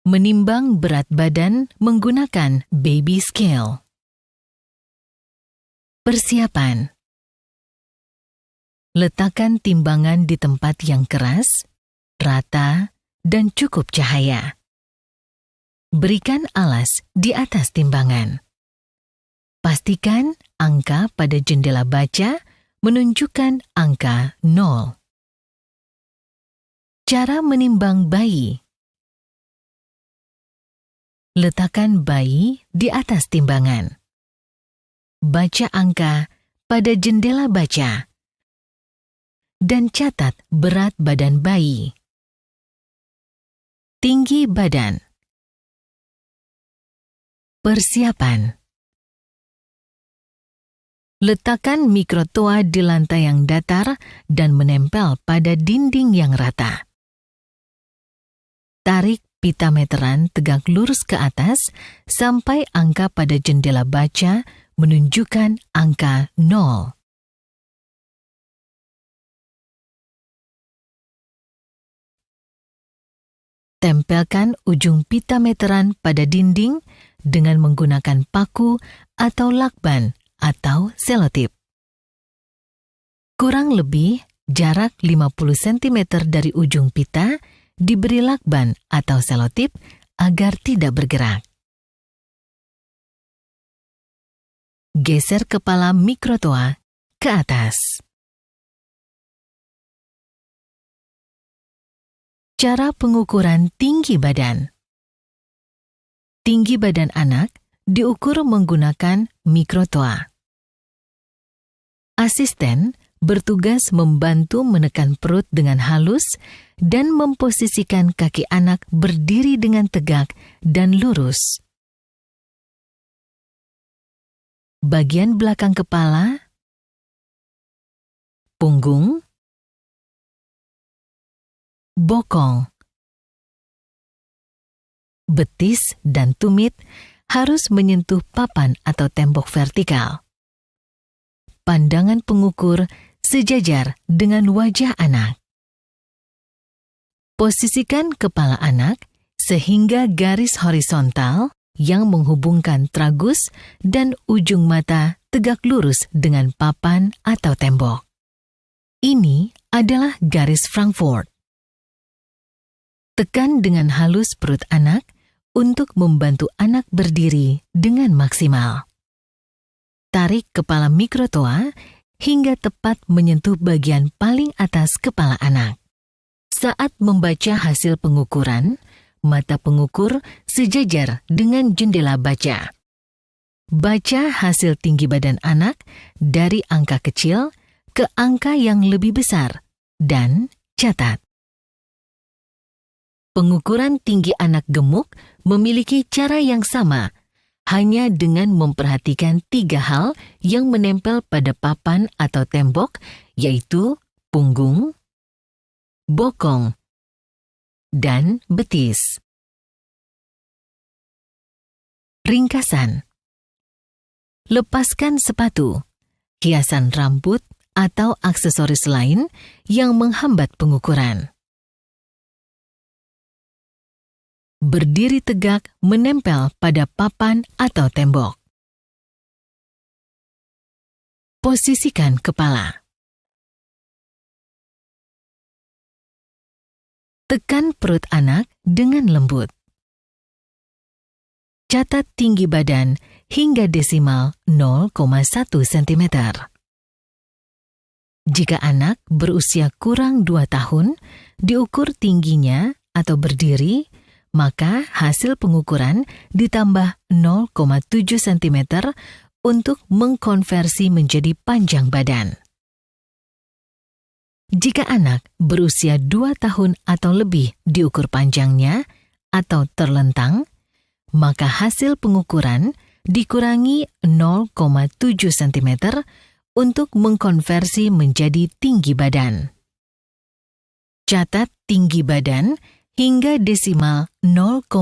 Menimbang berat badan menggunakan baby scale. Persiapan. Letakkan timbangan di tempat yang keras, rata, dan cukup cahaya. Berikan alas di atas timbangan. Pastikan angka pada jendela baca menunjukkan angka 0. Cara menimbang bayi. Letakkan bayi di atas timbangan. Baca angka pada jendela baca. Dan catat berat badan bayi. Tinggi badan. Persiapan. Letakkan mikrotoa di lantai yang datar dan menempel pada dinding yang rata. Tarik pita meteran tegak lurus ke atas sampai angka pada jendela baca menunjukkan angka 0. Tempelkan ujung pita meteran pada dinding dengan menggunakan paku atau lakban atau selotip. Kurang lebih jarak 50 cm dari ujung pita diberi lakban atau selotip agar tidak bergerak. Geser kepala mikrotoa ke atas. Cara pengukuran tinggi badan. Tinggi badan anak diukur menggunakan mikrotoa. Asisten bertugas membantu menekan perut dengan halus dan memposisikan kaki anak berdiri dengan tegak dan lurus. Bagian belakang kepala, punggung, bokong, betis dan tumit harus menyentuh papan atau tembok vertikal. Pandangan pengukur sejajar dengan wajah anak. Posisikan kepala anak sehingga garis horizontal yang menghubungkan tragus dan ujung mata tegak lurus dengan papan atau tembok. Ini adalah garis Frankfurt. Tekan dengan halus perut anak untuk membantu anak berdiri dengan maksimal. Tarik kepala mikrotoa hingga tepat menyentuh bagian paling atas kepala anak. Saat membaca hasil pengukuran, mata pengukur sejajar dengan jendela baca. Baca hasil tinggi badan anak dari angka kecil ke angka yang lebih besar dan catat. Pengukuran tinggi anak gemuk memiliki cara yang sama, hanya dengan memperhatikan 3 hal yang menempel pada papan atau tembok, yaitu punggung, bokong, dan betis. Ringkasan. Lepaskan sepatu, hiasan rambut, atau aksesoris lain yang menghambat pengukuran. Berdiri tegak menempel pada papan atau tembok. Posisikan kepala. Tekan perut anak dengan lembut. Catat tinggi badan hingga desimal 0,1 cm. Jika anak berusia kurang 2 tahun, diukur tingginya atau berdiri, maka hasil pengukuran ditambah 0,7 cm untuk mengkonversi menjadi panjang badan. Jika anak berusia 2 tahun atau lebih diukur panjangnya atau terlentang, maka hasil pengukuran dikurangi 0,7 cm untuk mengkonversi menjadi tinggi badan. Catat tinggi badan hingga desimal 0,1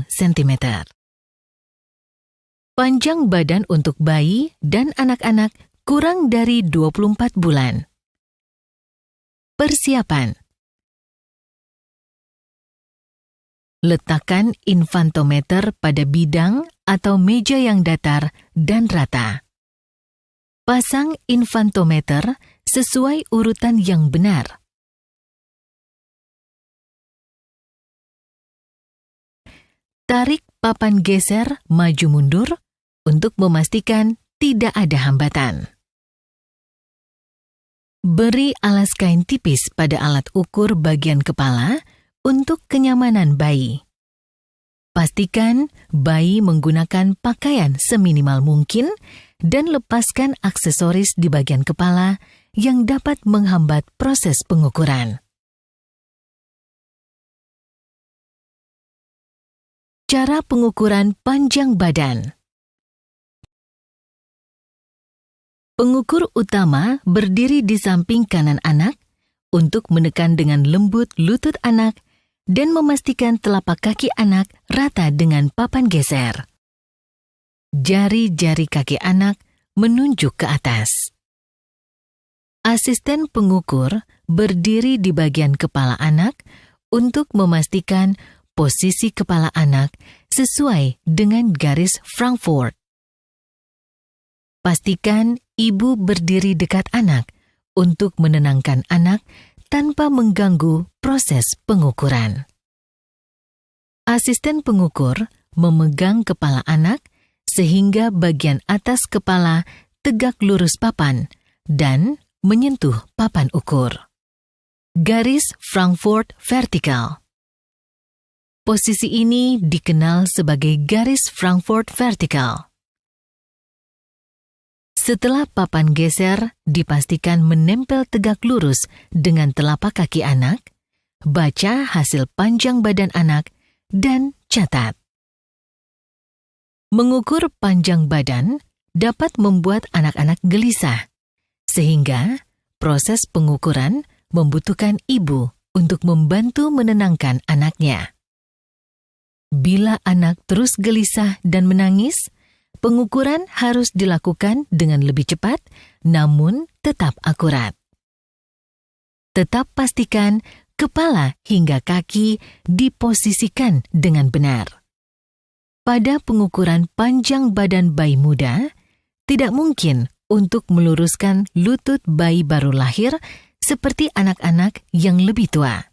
cm. Panjang badan untuk bayi dan anak-anak kurang dari 24 bulan. Persiapan. Letakkan infantometer pada bidang atau meja yang datar dan rata. Pasang infantometer sesuai urutan yang benar. Tarik papan geser maju mundur untuk memastikan tidak ada hambatan. Beri alas kain tipis pada alat ukur bagian kepala untuk kenyamanan bayi. Pastikan bayi menggunakan pakaian seminimal mungkin dan lepaskan aksesoris di bagian kepala yang dapat menghambat proses pengukuran. Cara pengukuran panjang badan. Pengukur utama berdiri di samping kanan anak untuk menekan dengan lembut lutut anak dan memastikan telapak kaki anak rata dengan papan geser. Jari-jari kaki anak menunjuk ke atas. Asisten pengukur berdiri di bagian kepala anak untuk memastikan posisi kepala anak sesuai dengan garis Frankfurt. Pastikan ibu berdiri dekat anak untuk menenangkan anak tanpa mengganggu proses pengukuran. Asisten pengukur memegang kepala anak sehingga bagian atas kepala tegak lurus papan dan menyentuh papan ukur. Garis Frankfurt vertikal. Posisi ini dikenal sebagai garis Frankfurt vertikal. Setelah papan geser dipastikan menempel tegak lurus dengan telapak kaki anak, baca hasil panjang badan anak dan catat. Mengukur panjang badan dapat membuat anak-anak gelisah, sehingga proses pengukuran membutuhkan ibu untuk membantu menenangkan anaknya. Bila anak terus gelisah dan menangis, pengukuran harus dilakukan dengan lebih cepat, namun tetap akurat. Tetap pastikan kepala hingga kaki diposisikan dengan benar. Pada pengukuran panjang badan bayi muda, tidak mungkin untuk meluruskan lutut bayi baru lahir seperti anak-anak yang lebih tua.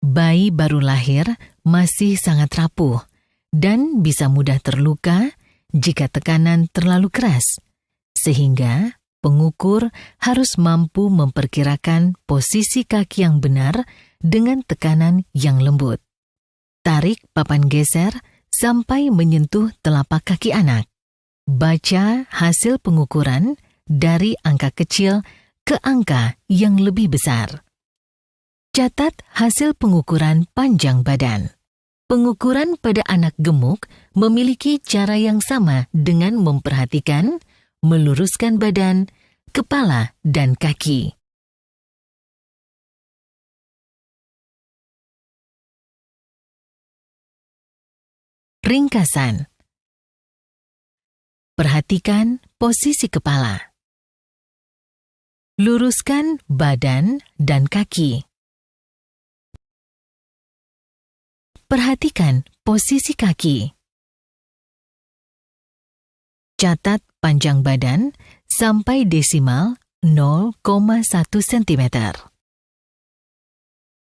Bayi baru lahir masih sangat rapuh dan bisa mudah terluka jika tekanan terlalu keras, sehingga pengukur harus mampu memperkirakan posisi kaki yang benar dengan tekanan yang lembut. Tarik papan geser sampai menyentuh telapak kaki anak. Baca hasil pengukuran dari angka kecil ke angka yang lebih besar. Catat hasil pengukuran panjang badan. Pengukuran pada anak gemuk memiliki cara yang sama dengan memperhatikan, meluruskan badan, kepala, dan kaki. Ringkasan. Perhatikan posisi kepala. Luruskan badan dan kaki. Perhatikan posisi kaki. Catat panjang badan sampai desimal 0,1 cm.